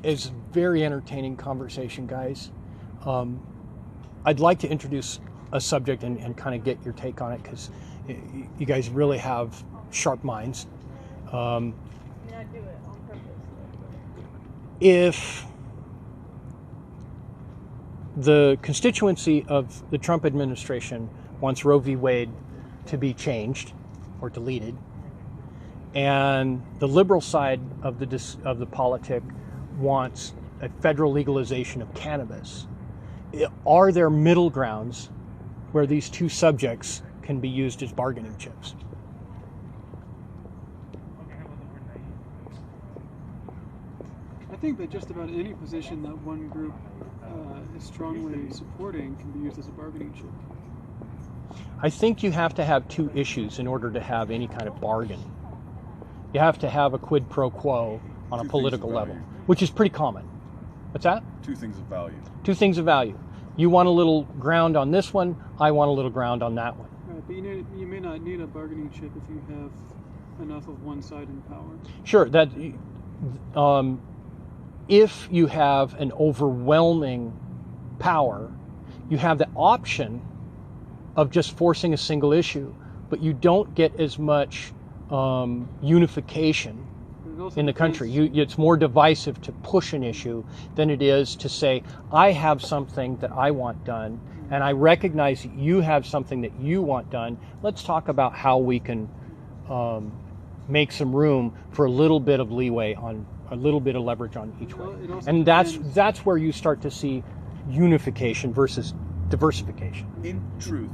is a very entertaining conversation, guys. I'd like to introduce a subject and kind of get your take on it, because you guys really have sharp minds. I do it on purpose. If the constituency of the Trump administration wants Roe v. Wade to be changed or deleted, and the liberal side of the politic wants a federal legalization of cannabis, are there middle grounds where these two subjects can be used as bargaining chips? I think that just about any position that one group is strongly supporting can be used as a bargaining chip. I think you have to have two issues in order to have any kind of bargain. You have to have a quid pro quo on a political level, which is pretty common. What's that? Two things of value. Two things of value. You want a little ground on this one, I want a little ground on that one. Right, but you may not need a bargaining chip if you have enough of one side in power. Sure, that if you have an overwhelming power, you have the option of just forcing a single issue, but you don't get as much unification in the country. It's more divisive to push an issue than it is to say, I have something that I want done, and I recognize that you have something that you want done. Let's talk about how we can make some room for a little bit of leeway, on a little bit of leverage on each way. And that's where you start to see unification versus diversification. In truth,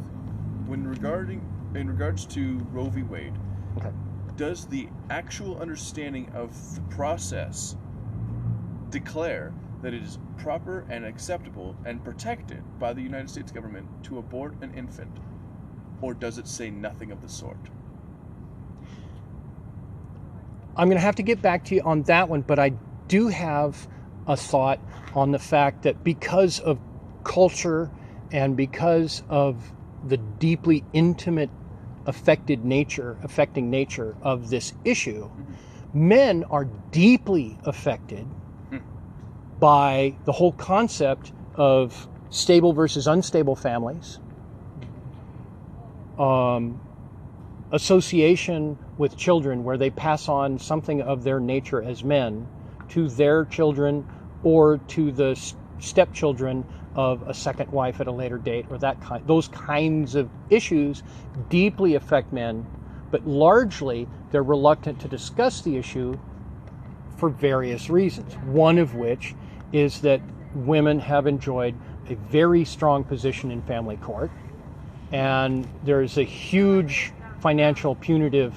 in regards to Roe v. Wade, okay, does the actual understanding of the process declare that it is proper and acceptable and protected by the United States government to abort an infant, or does it say nothing of the sort? I'm going to have to get back to you on that one, but I do have a thought on the fact that because of culture and because of the deeply intimate affecting nature of this issue, men are deeply affected by the whole concept of stable versus unstable families, association with children where they pass on something of their nature as men to their children or to the stepchildren of a second wife at a later date, or those kinds of issues deeply affect men, but largely they're reluctant to discuss the issue for various reasons. One of which is that women have enjoyed a very strong position in family court, and there's a huge financial punitive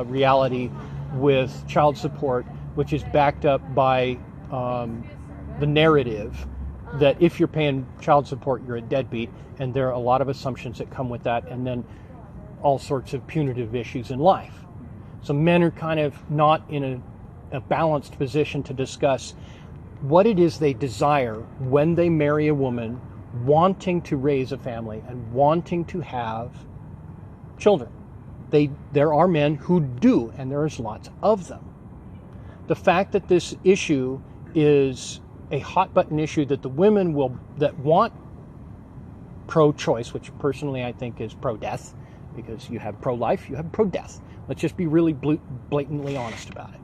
reality with child support, which is backed up by the narrative that if you're paying child support, you're a deadbeat, and there are a lot of assumptions that come with that, and then all sorts of punitive issues in life. So men are kind of not in a balanced position to discuss what it is they desire when they marry a woman, wanting to raise a family and wanting to have children. There are men who do, and there's lots of them. The fact that this issue is a hot button issue that the women that want pro-choice, which personally I think is pro-death, because you have pro-life, you have pro-death. Let's just be really blatantly honest about it.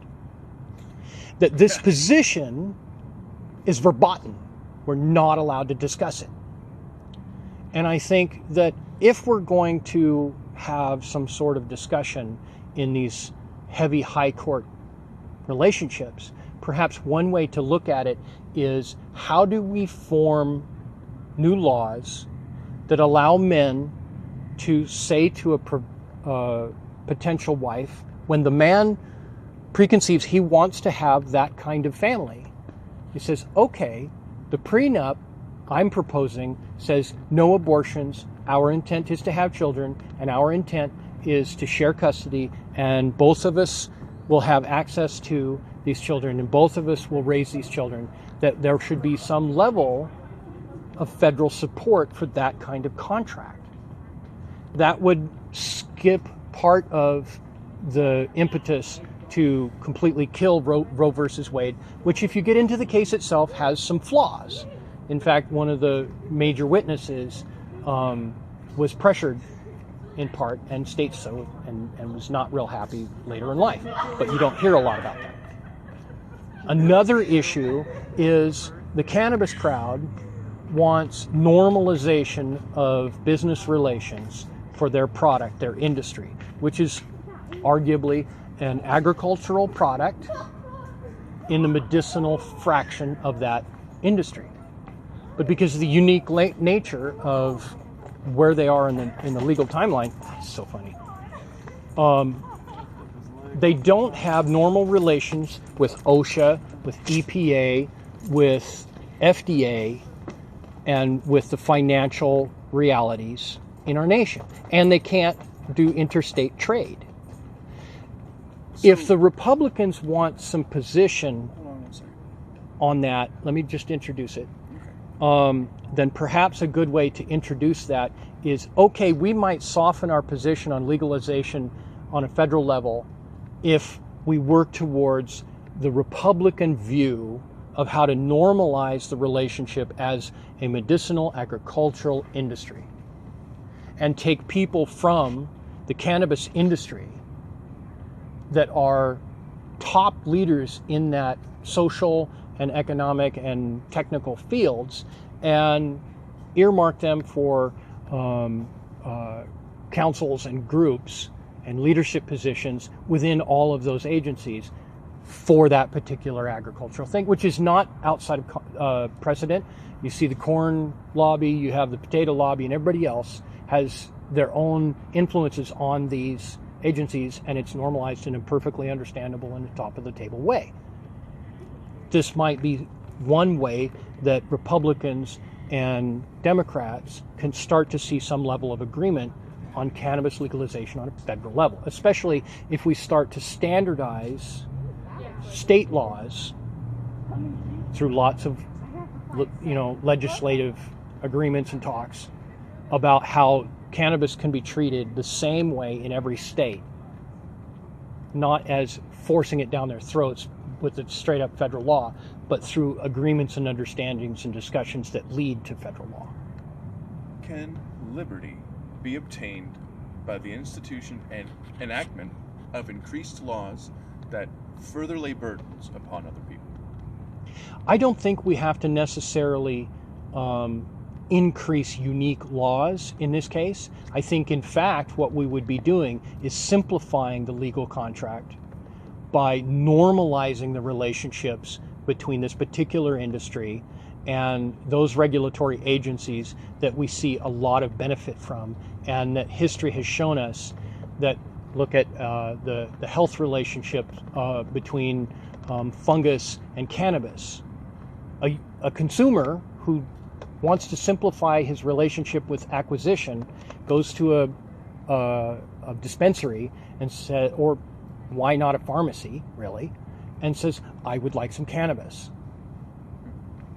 That this position is verboten. We're not allowed to discuss it. And I think that if we're going to have some sort of discussion in these heavy high court relationships, perhaps one way to look at it is, how do we form new laws that allow men to say to a potential wife, when the man preconceives he wants to have that kind of family, he says, okay, the prenup I'm proposing says no abortions, our intent is to have children, and our intent is to share custody, and both of us will have access to these children, and both of us will raise these children, that there should be some level of federal support for that kind of contract. That would skip part of the impetus to completely kill Roe versus Wade, which, if you get into the case itself, has some flaws. In fact, one of the major witnesses was pressured in part and states so, and was not real happy later in life. But you don't hear a lot about that. Another issue is the cannabis crowd wants normalization of business relations for their product, their industry, which is arguably an agricultural product in the medicinal fraction of that industry. But because of the unique nature of where they are in the legal timeline, it's so funny, they don't have normal relations with OSHA, with EPA, with FDA, and with the financial realities in our nation. And they can't do interstate trade. If the Republicans want some position on that, let me just introduce it. Then perhaps a good way to introduce that is, okay, we might soften our position on legalization on a federal level if we work towards the Republican view of how to normalize the relationship as a medicinal agricultural industry and take people from the cannabis industry that are top leaders in that social and economic and technical fields and earmark them for councils and groups and leadership positions within all of those agencies for that particular agricultural thing, which is not outside of precedent. You see the corn lobby, you have the potato lobby, and everybody else has their own influences on these agencies, and it's normalized in a perfectly understandable and top of the table way. This might be one way that Republicans and Democrats can start to see some level of agreement on cannabis legalization on a federal level, especially if we start to standardize state laws through lots of legislative agreements and talks about how cannabis can be treated the same way in every state, not as forcing it down their throats with a straight up federal law, but through agreements and understandings and discussions that lead to federal law. Can liberty be obtained by the institution and enactment of increased laws that further lay burdens upon other people? I don't think we have to necessarily increase unique laws in this case. I think, in fact, what we would be doing is simplifying the legal contract by normalizing the relationships between this particular industry and those regulatory agencies that we see a lot of benefit from, and that history has shown us that look at the health relationship between fungus and cannabis. A consumer who wants to simplify his relationship with acquisition goes to a dispensary and says, or why not a pharmacy, really, and says, I would like some cannabis.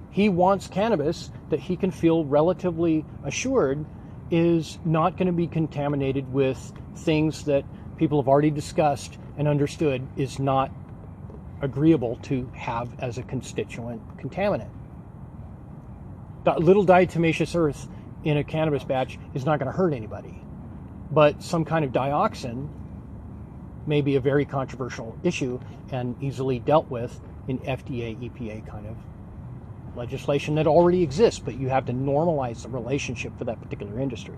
He wants cannabis that he can feel relatively assured is not going to be contaminated with things that people have already discussed and understood is not agreeable to have as a constituent contaminant. The little diatomaceous earth in a cannabis batch is not going to hurt anybody, but some kind of dioxin may be a very controversial issue and easily dealt with in FDA, EPA kind of legislation that already exists, but you have to normalize the relationship for that particular industry.